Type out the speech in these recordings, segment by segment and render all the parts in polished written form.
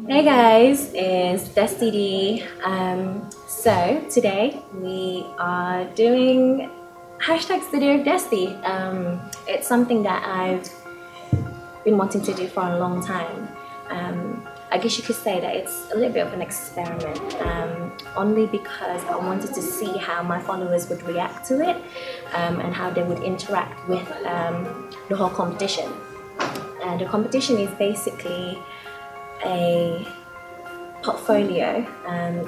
Hey guys, it's Desthydee. So today we are doing hashtag Studio of Desthy. It's something that I've been wanting to do for a long time. I guess you could say that it's a little bit of an experiment, only because I wanted to see how my followers would react to it and how they would interact with the whole competition. And the competition is basically a portfolio,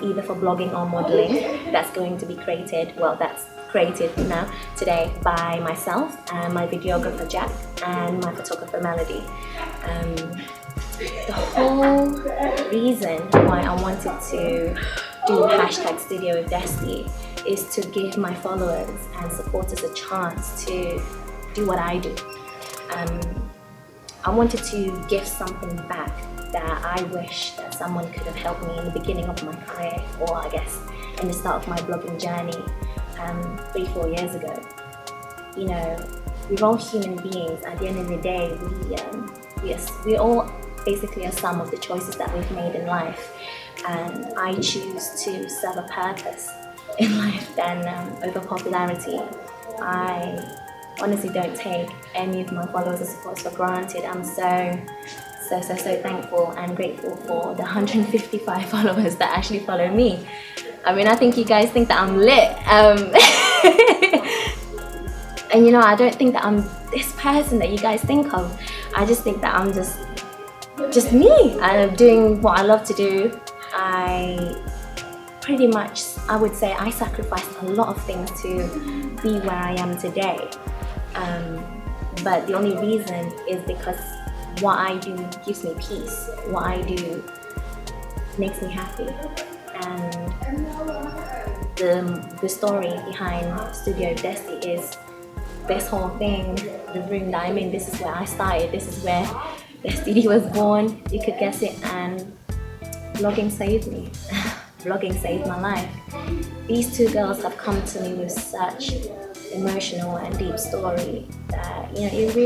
either for blogging or modeling, that's going to be created, that's created now today by myself, my videographer Jack, and my photographer Melody. The whole reason why I wanted to do hashtag Studio of Desthy is to give my followers and supporters a chance to do what I do. I wanted to give something back that I wish that someone could have helped me in the beginning of my career, or I guess in the start of my blogging journey 3-4 years ago. You know, we're all human beings. At the end of the day, we all basically a sum of the choices that we've made in life, and I choose to serve a purpose in life than over popularity. I honestly don't take any of my followers or supporters for granted. I'm so thankful and grateful for the 155 followers that actually follow me. I mean, I think you guys think that I'm lit. And you know, I don't think that I'm this person that you guys think of. I just think that I'm just me. I'm doing what I love to do. I would say I sacrificed a lot of things to be where I am today. But the only reason is because what I do gives me peace. What I do makes me happy. And the story behind Studio Desthy is this whole thing, the room that I'm in. This is where I started. This is where Desthydee was born. You could guess it. And vlogging saved me. Vlogging saved my life. These two girls have come to me with such emotional and deep story that, you know, it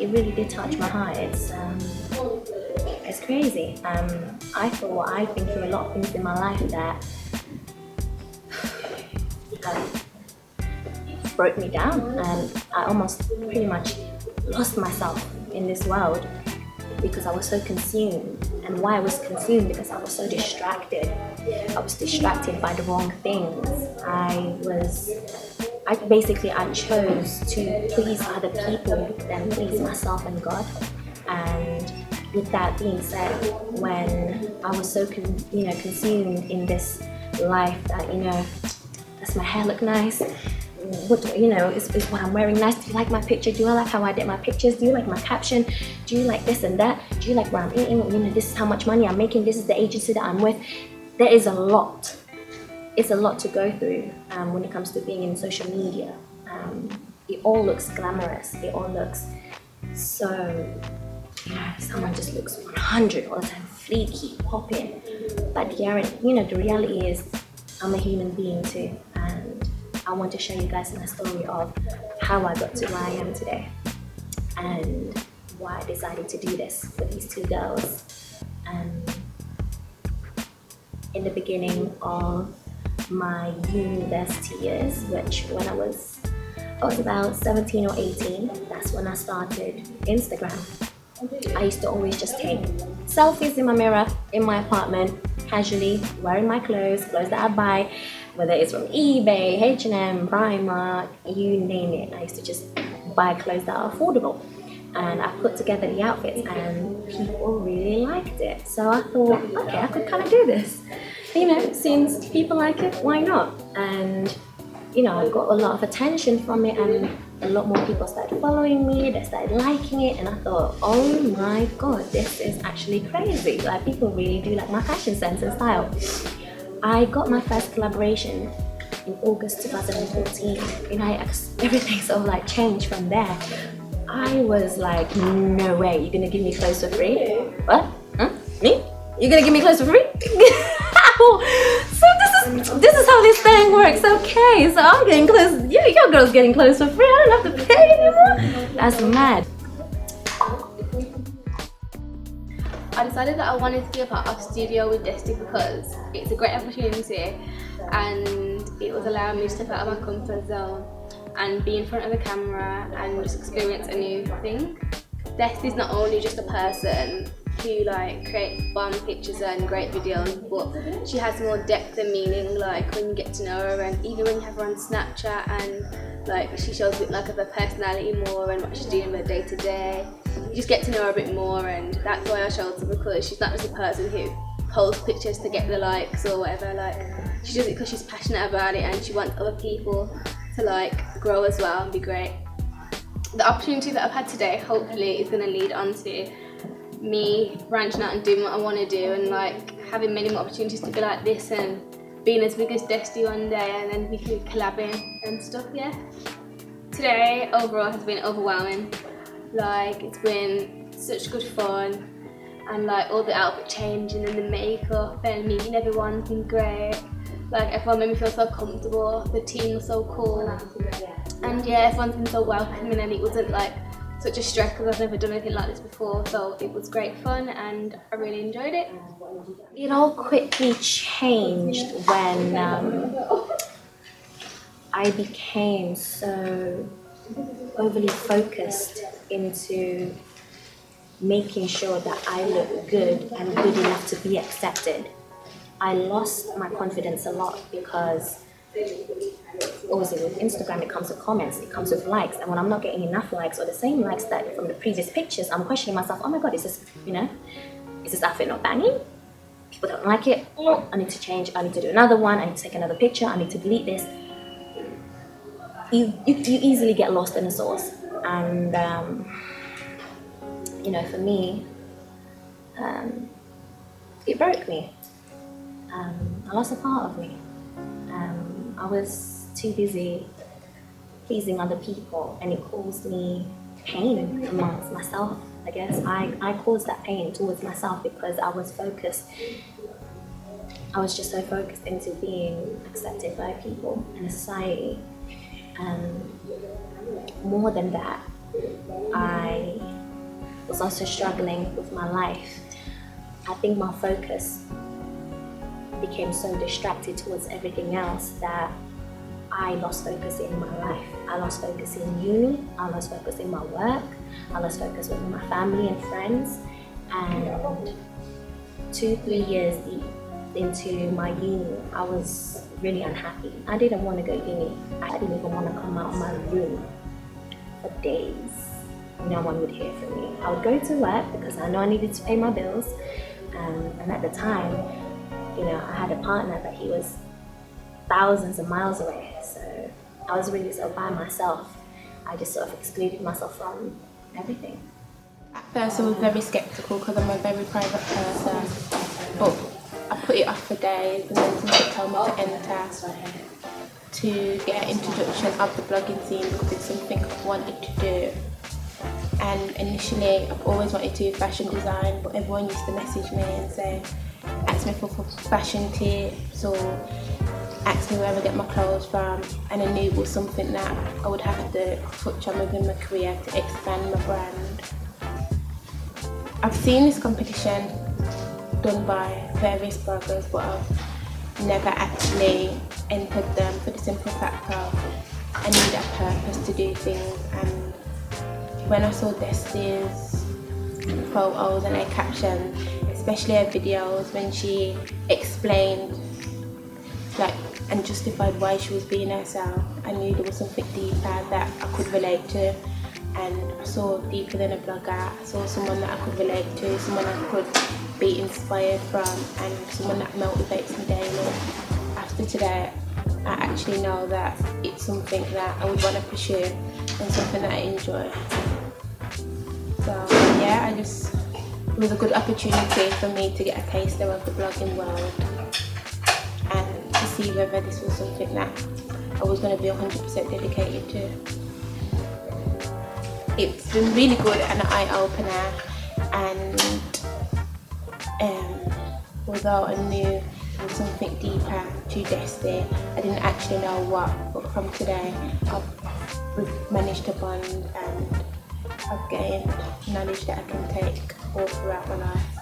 really did touch my heart. It's crazy. I've been through a lot of things in my life that broke me down, and I almost pretty much lost myself in this world because I was so consumed. And why I was consumed? Because I was so distracted. I was distracted by the wrong things. I chose to please other people than please myself and God. And with that being said, when I was so consumed in this life that, you know, does my hair look nice? What, you know, is what I'm wearing nice? Do you like my picture? Do you like how I did my pictures? Do you like my caption? Do you like this and that? Do you like what I'm eating? You know, this is how much money I'm making. This is the agency that I'm with. There is a lot. It's a lot to go through when it comes to being in social media. It all looks glamorous. It all looks so, you know, someone just looks 100 all the time, fleeky, popping. But the reality is, I'm a human being too, and I want to show you guys my story of how I got to where I am today, and why I decided to do this for these two girls. In the beginning of my university years, which when I was about 17 or 18, that's when I started Instagram. I used to always just take selfies in my mirror in my apartment, casually wearing my clothes that I buy, whether it's from eBay, H&M, Primark, you name it. I used to just buy clothes that are affordable, and I put together the outfits, and people really liked it. So I thought, okay, I could kind of do this. You know, since people like it, why not? And you know, I got a lot of attention from it, and a lot more people started following me, they started liking it, and I thought, oh my god, this is actually crazy. Like, people really do like my fashion sense and style. I got my first collaboration in August 2014, and everything sort of like changed from there. I was like, no way, you're gonna give me clothes for free? What? Huh? Me? You're gonna give me clothes for free? So this is how this thing works. Okay, so I'm getting clothes. Your girl's getting clothes for free. I don't have to pay anymore. That's mad. I decided that I wanted to be a part of studio with Desthy because it's a great opportunity and it was allowing me to step out of my comfort zone and be in front of the camera and just experience a new thing. Desthy's not only just a person who like creates bomb pictures and great videos, but she has more depth and meaning, like when you get to know her, and even when you have her on Snapchat and like she shows a bit like of her personality more and what she's doing with her day to day. You just get to know her a bit more, and that's why I chose her, because she's not just a person who posts pictures to get the likes or whatever. Like she does it because she's passionate about it and she wants other people to like grow as well and be great. The opportunity that I've had today hopefully is going to lead on to me branching out and doing what I want to do, and like having many more opportunities to be like this and being as big as Desthy one day, and then we can collabing and stuff. Yeah. Today overall has been overwhelming. Like it's been such good fun, and like all the outfit changing and the makeup and meeting everyone's been great. Like everyone made me feel so comfortable. The team was so cool, and yeah, everyone's been so welcoming, and it wasn't like such a stress because I've never done anything like this before, so it was great fun and I really enjoyed it. It all quickly changed when I became so overly focused into making sure that I look good and good enough to be accepted. I lost my confidence a lot because obviously with Instagram it comes with comments, it comes with likes, and when I'm not getting enough likes or the same likes that from the previous pictures, I'm questioning myself, oh my god, is this, is this outfit not banging? People don't like it. Oh, I need to change, I need to do another one, I need to take another picture, I need to delete this. You easily get lost in the sauce, and for me, it broke me. I lost a part of me. I was too busy pleasing other people, and it caused me pain amongst myself, I guess. I caused that pain towards myself because I was focused. I was just so focused into being accepted by people in society. More than that, I was also struggling with my life. I think my focus became so distracted towards everything else that I lost focus in my life. I lost focus in uni, I lost focus in my work, I lost focus with my family and friends. And 2-3 years into my uni, I was really unhappy. I didn't want to go to uni. I didn't even want to come out of my room for days. No one would hear from me. I would go to work because I know I needed to pay my bills. And at the time, I had a partner, but he was thousands of miles away. So I was really so by myself. I just sort of excluded myself from everything. At first I was very sceptical because I'm a very private person, but I put it off for days, and then somebody told me to enter to get an introduction of the blogging scene because it's something I've wanted to do. And initially I've always wanted to do fashion design, but everyone used to message me and say, ask me for fashion tips or ask me where I get my clothes from, and I knew it was something that I would have to touch on within my career to expand my brand. I've seen this competition done by various bloggers, but I've never actually entered them for the simple fact of I need a purpose to do things. And when I saw Desthy's photos and her captions, especially her videos when she explained and justified why she was being herself, I knew there was something deeper that I could relate to. And I saw deeper than a blogger. I saw someone that I could relate to, someone I could be inspired from, and someone that motivates me daily. After today, I actually know that it's something that I would want to pursue and something that I enjoy. So yeah, it was a good opportunity for me to get a taster of the blogging world and to see whether this was something that I was going to be 100% dedicated to. It's been really good and an eye-opener, and although I knew there was something deeper to Desthy, I didn't actually know what, but from today I've managed to bond and I've gained knowledge that I can take all throughout my life.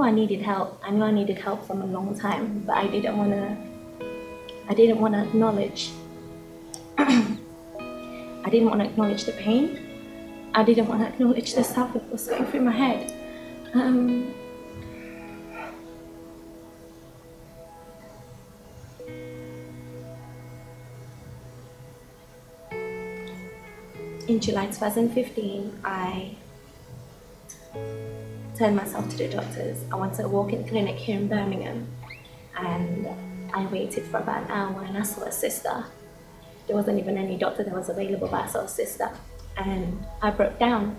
I needed help. I knew I needed help from a long time, but I didn't want to acknowledge. I didn't want to acknowledge the pain. I didn't want to acknowledge the stuff that was going through my head. In July 2015, I turned myself to the doctors. I went to a walk-in clinic here in Birmingham, and I waited for about an hour, and I saw a sister. There wasn't even any doctor that was available, but I saw a sister, and I broke down,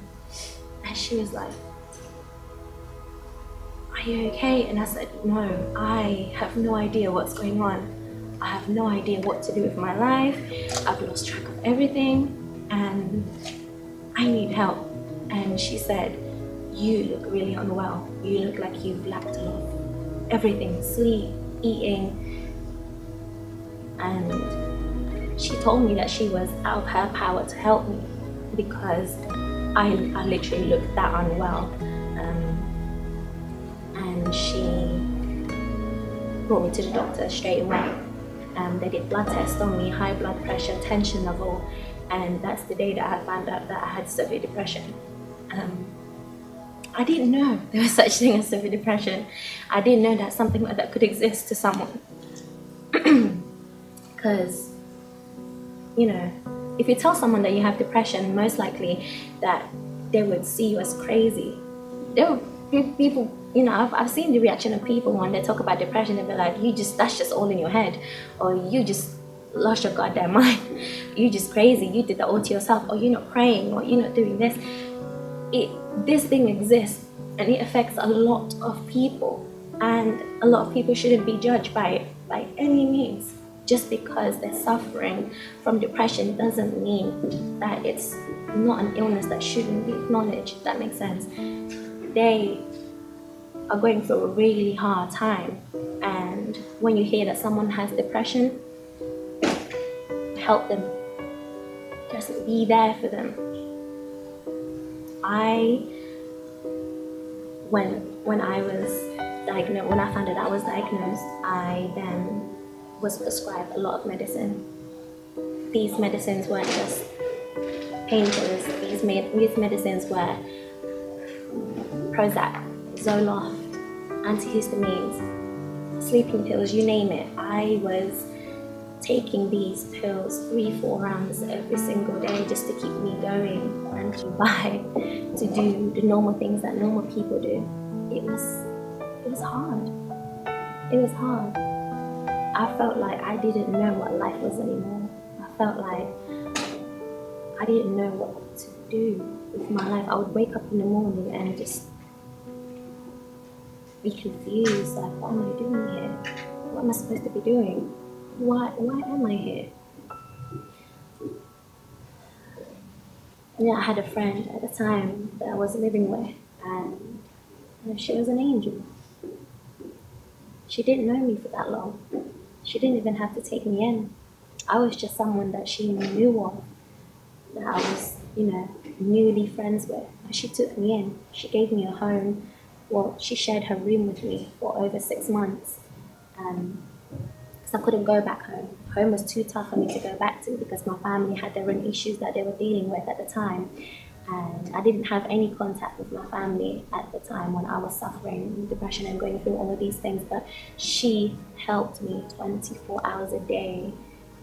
and she was like, "Are you okay?" And I said, "No, I have no idea what's going on. I have no idea what to do with my life. I've lost track of everything, and I need help." And she said, "You look really unwell. You look like you've lacked a lot of everything, sleep, eating." And she told me that she was out of her power to help me because I literally looked that unwell. And she brought me to the doctor straight away. They did blood tests on me, high blood pressure, tension level, and that's the day that I found out that I had severe depression. I didn't know there was such thing as severe depression. I didn't know that something like that could exist to someone. Because, you know, if you tell someone that you have depression, most likely that they would see you as crazy. There would be people, you know, I've seen the reaction of people when they talk about depression. They'll be like, that's just all in your head, or you just lost your goddamn mind, you just crazy, you did that all to yourself, or you're not praying, or you're not doing this. This thing exists, and it affects a lot of people, and a lot of people shouldn't be judged by it by any means. Just because they're suffering from depression doesn't mean that it's not an illness that shouldn't be acknowledged, if that makes sense. They are going through a really hard time, and when you hear that someone has depression, help them. Just be there for them. When I was diagnosed, when I found out I was diagnosed, I then was prescribed a lot of medicine. These medicines weren't just painkillers. These medicines were Prozac, Zoloft, antihistamines, sleeping pills, you name it. I was taking these pills 3-4 rounds every single day just to keep me going and to do the normal things that normal people do. It was hard. It was hard. I felt like I didn't know what life was anymore. I felt like I didn't know what to do with my life. I would wake up in the morning and just be confused, like, what am I doing here? What am I supposed to be doing? Why am I here? Yeah, I had a friend at the time that I was living with, and she was an angel. She didn't know me for that long. She didn't even have to take me in. I was just someone that she knew of, that I was, newly friends with. And she took me in. She gave me a home. Well, she shared her room with me for over 6 months. Because I couldn't go back home. Home was too tough for me to go back to because my family had their own issues that they were dealing with at the time. And I didn't have any contact with my family at the time when I was suffering depression and going through all of these things. But she helped me 24 hours a day,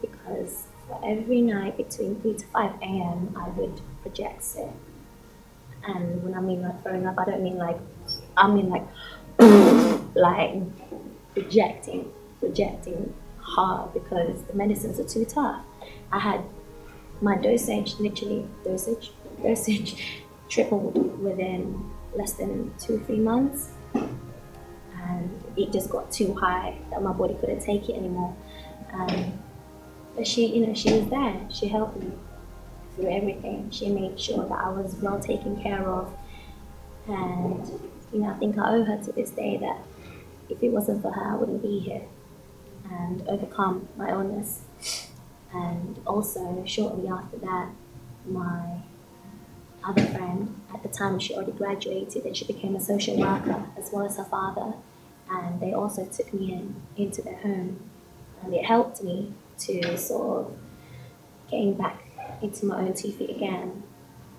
because for every night between 3 to 5 a.m. I would project sick. And when I mean like throwing up, I mean like like projecting hard because the medicines are too tough. I had my dosage tripled within less than 2-3 months, and it just got too high that my body couldn't take it anymore. But she was there. She helped me through everything. She made sure that I was well taken care of, and I think I owe her to this day that if it wasn't for her, I wouldn't be here and overcome my illness. And also, shortly after that, my other friend. At the time, she already graduated and she became a social worker as well as her father. And they also took me into their home. And it helped me to sort of getting back into my own 2 feet again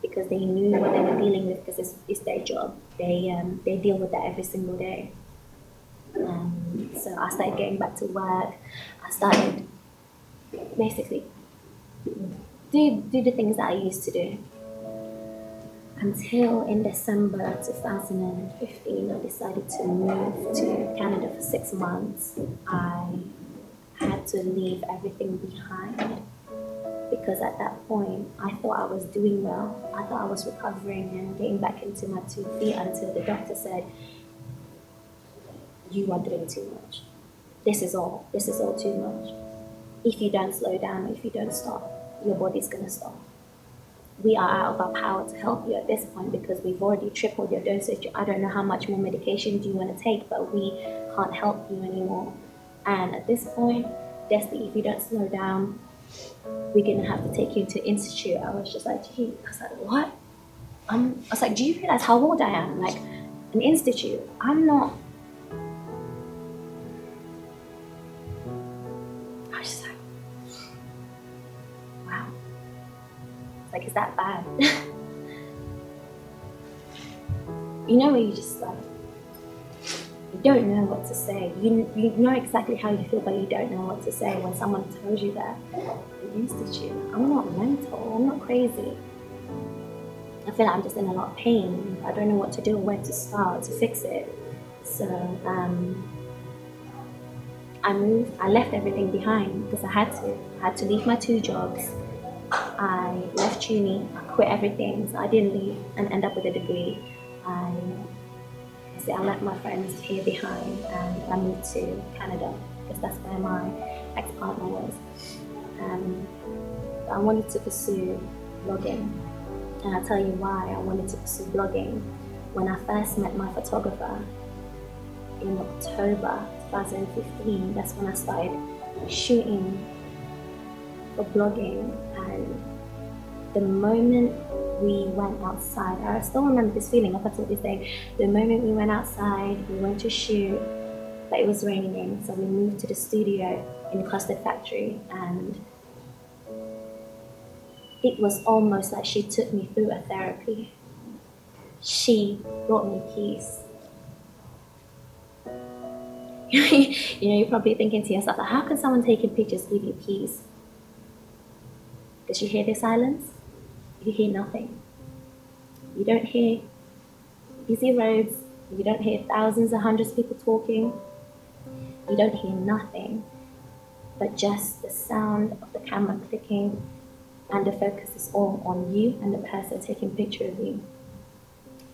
because they knew what they were dealing with because it's their job. They deal with that every single day. So I started getting back to work. I started basically do the things that I used to do until in December 2015 I decided to move to Canada for 6 months. I had to leave everything behind because at that point I thought I was doing well. I thought I was recovering and getting back into my 2 feet until the doctor said, "You are doing too much. This is all too much. If you don't slow down, if you don't stop, your body's gonna stop. We are out of our power to help you at this point because we've already tripled your dosage. I don't know how much more medication do you want to take, but we can't help you anymore. And at this point, Desthy, if you don't slow down, we're gonna have to take you to institute." I was just like, gee, I was like, what? I was like, do you realize how old I am? Like, an institute. I'm not. I was just like, wow. Like, is that bad? You know, where you just like, you don't know what to say. You know exactly how you feel, but you don't know what to say when someone tells you that. An institute. I'm not mental. I'm not crazy. I feel like I'm just in a lot of pain. I don't know what to do or where to start to fix it. So I moved. I left everything behind because I had to. I had to leave my 2 jobs. I left uni. I quit everything. So I didn't leave and end up with a degree. I left my friends here behind and I moved to Canada because that's where my ex-partner was. I wanted to pursue blogging, and I'll tell you why I wanted to pursue blogging. When I first met my photographer in October 2015, that's when I started shooting for blogging, and the moment we went outside, I still remember this feeling up until this day. The moment we went outside, we went to shoot, but it was raining, so we moved to the studio in Custard Factory, and it was almost like she took me through a therapy. She brought me peace. You know, you're probably thinking to yourself, how can someone taking pictures give you peace? Because you hear the silence, you hear nothing. You don't hear busy roads, you don't hear thousands or hundreds of people talking, you don't hear nothing, but just the sound of the camera clicking, and the focus is all on you and the person taking a picture of you.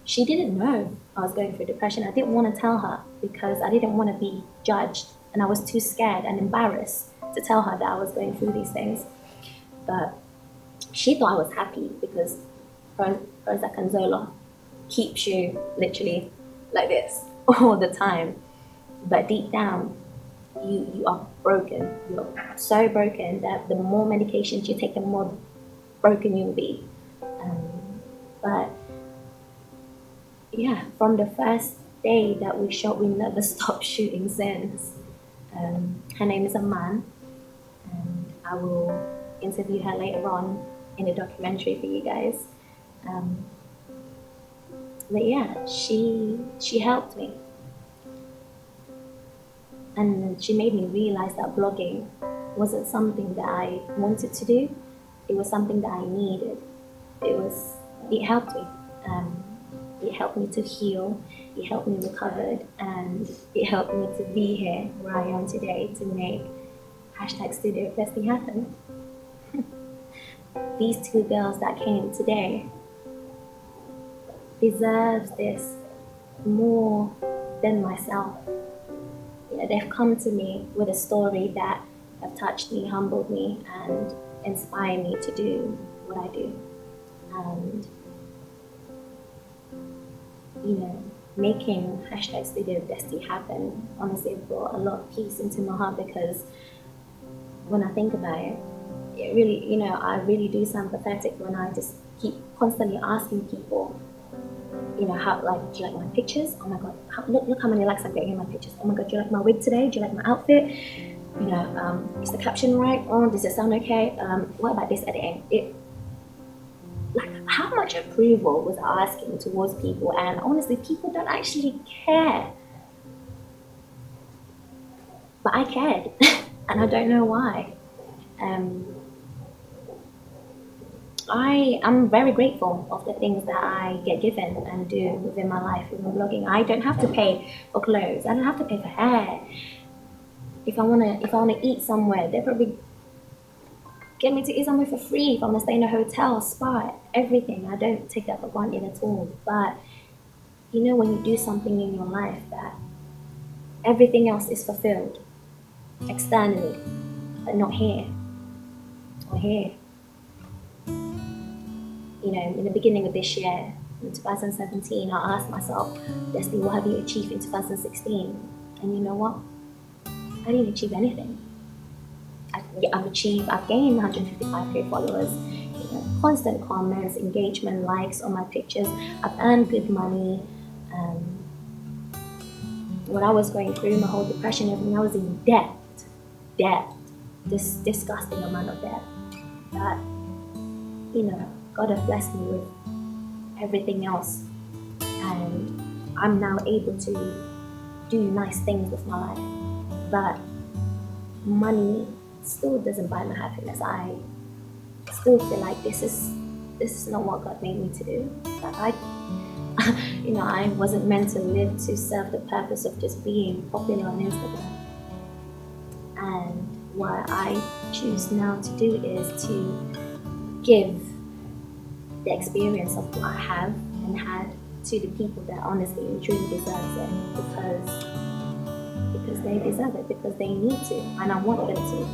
She didn't know I was going through depression. I didn't want to tell her because I didn't want to be judged, and I was too scared and embarrassed to tell her that I was going through these things. But she thought I was happy because Prozac and Zola keeps you literally like this all the time. But deep down, you are broken. You're so broken that the more medications you take, the more broken you'll be. But yeah, from the first day that we shot, we never stopped shooting since. Her name is Aman, and I will interview her later on in a documentary for you guys. But yeah, she helped me, and she made me realize that blogging wasn't something that I wanted to do. It was something that I needed. It helped me. It helped me to heal. It helped me recover, and it helped me to be here where I am today to make #Studio Desthy happen. These 2 girls that came today deserves this more than myself. Yeah, they've come to me with a story that have touched me, humbled me, and inspired me to do what I do. And you know, making #Studio Desthy happen honestly brought a lot of peace into my heart because when I think about it, it really, you know, I really do sound pathetic when I just keep constantly asking people, you know, how, like, do you like my pictures? Oh my god, look how many likes I'm getting in my pictures. Oh my god, do you like my wig today? Do you like my outfit? You know, is the caption right? Oh, does it sound okay? What about this editing? Like, how much approval was I asking towards people? And honestly, people don't actually care. But I cared, and I don't know why. Um, I'm very grateful of the things that I get given and do within my life with my blogging. I don't have to pay for clothes. I don't have to pay for hair. If I wanna eat somewhere, they probably get me to eat somewhere for free. If I wanna stay in a hotel, spa, everything. I don't take that for granted at all. But you know, when you do something in your life that everything else is fulfilled externally, but not here or here. You know, in the beginning of this year, in 2017, I asked myself, Desthy, what have you achieved in 2016? And you know what? I didn't achieve anything. I've gained 155k followers, you know, constant comments, engagement, likes on my pictures. I've earned good money. When I was going through my whole depression, everything, I was in debt, this disgusting amount of debt. That, you know, God has blessed me with everything else, and I'm now able to do nice things with my life. But money still doesn't buy my happiness. I still feel like this is not what God made me to do. That you know, I wasn't meant to live to serve the purpose of just being popular on Instagram. And what I choose now to do is to give the experience of what I have and had to the people that honestly and truly deserves it, because they deserve it, because they need to, and I want them to.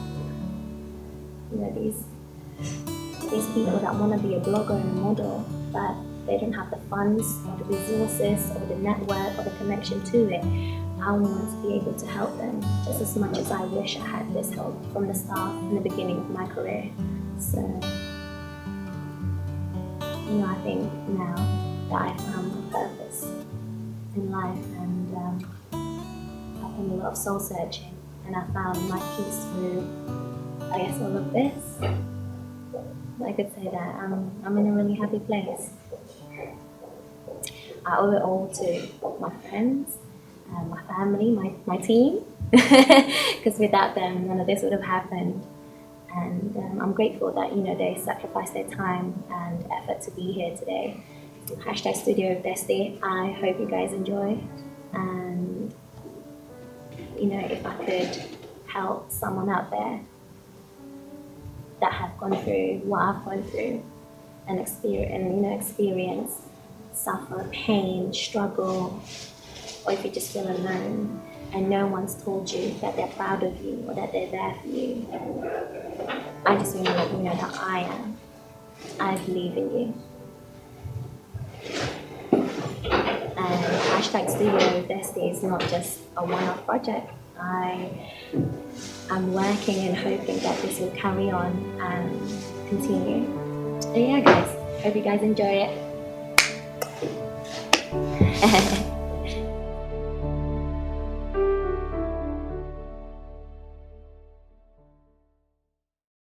You know, these people that want to be a blogger and a model, but they don't have the funds or the resources or the network or the connection to it. I want to be able to help them just as much as I wish I had this help from the start, in the beginning of my career. So, you know, I think now that I found my purpose in life, and I've done a lot of soul searching, and I found my peace through, I guess, all of this. I could say that I'm in a really happy place. I owe it all to my friends, my family, my team, because without them, none of this would have happened. And I'm grateful that, you know, they sacrificed their time and effort to be here today. Hashtag Studio of Desthy. I hope you guys enjoy. And, you know, if I could help someone out there that have gone through what I've gone through and experience, suffer, pain, struggle, or if you just feel alone and no one's told you that they're proud of you or that they're there for you, I just want to let you know that I am. I believe in you. And hashtag Studio Desthy is not just a one-off project. I'm working and hoping that this will carry on and continue. So yeah, guys, hope you guys enjoy it.